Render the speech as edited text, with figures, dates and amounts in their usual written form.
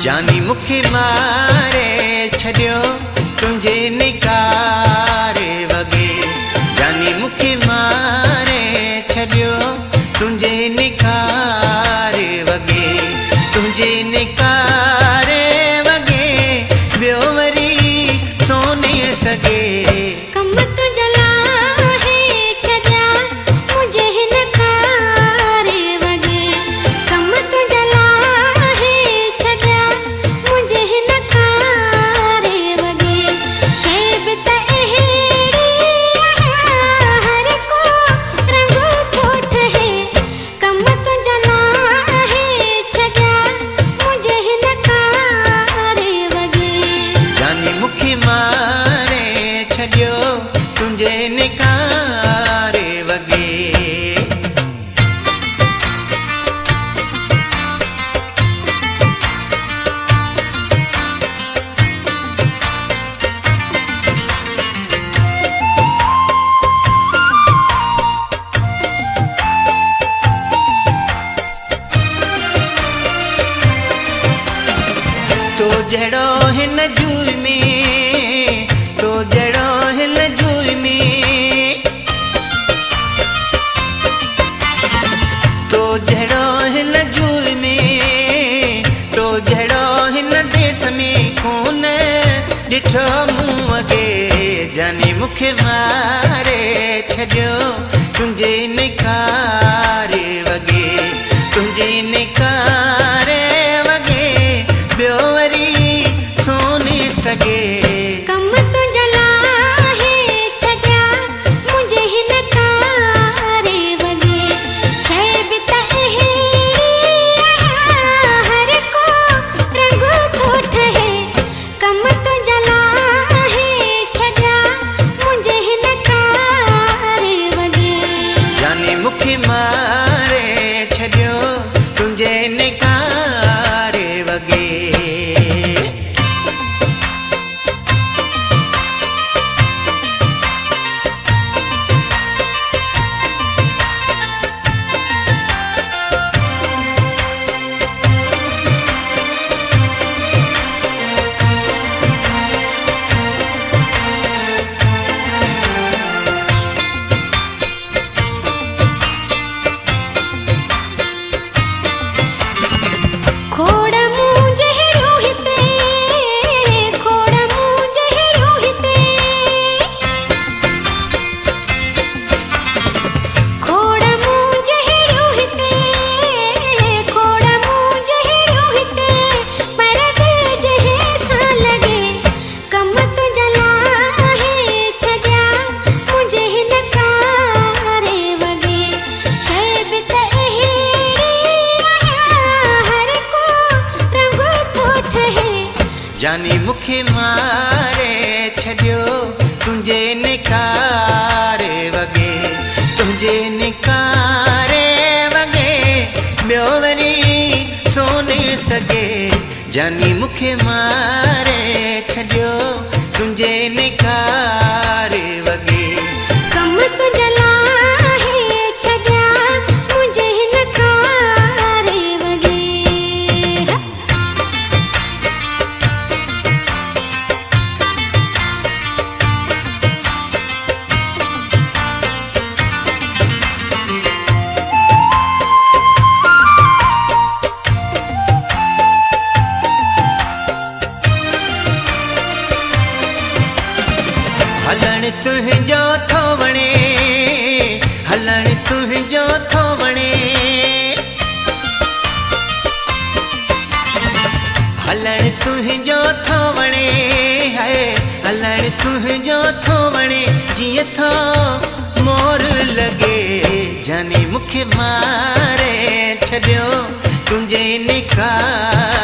जानी मुखे मारे छॾियो तुंहिंजे निकारे वगे। जानी मुखे मारे छॾियो तुंहिंजे निकारे वगे। तुंहिंजे निकारे वगे ॿियो वरी सोने सगे। तो जड़ो हिन जूई में, तो जड़ो हिन जूई में, तो जड़ो हिन जूई में, तो जड़ो हिन देश में कोन ॾिठो मूं अॻे। जानी मुखे मारे छॾियो तुंहिंजे निकारे वगे। तुंहिंजे निकारे वगे ॿियो वरी सोने सगे। मुखे मारे छॾियो तुंहिंजे निकारे वगे। जानी मुखे मारे छॾियो तुंहिंजे निकारे वगे। तुंहिंजे निकारे वगे ॿियो वरी सोने सगे। जानी मुखे मारे छॾियो तुंहिंजे निकारे वगे। हलण तुंहिंजो थो वणे, हलण तुंहिंजो थो वणे, हलण तुंहिंजो थो वणे है। हलण तुंहिंजो थो वणे जीअं थो मोर लगे। जानी मुखे मारे छॾियो तुंहिंजे निकारे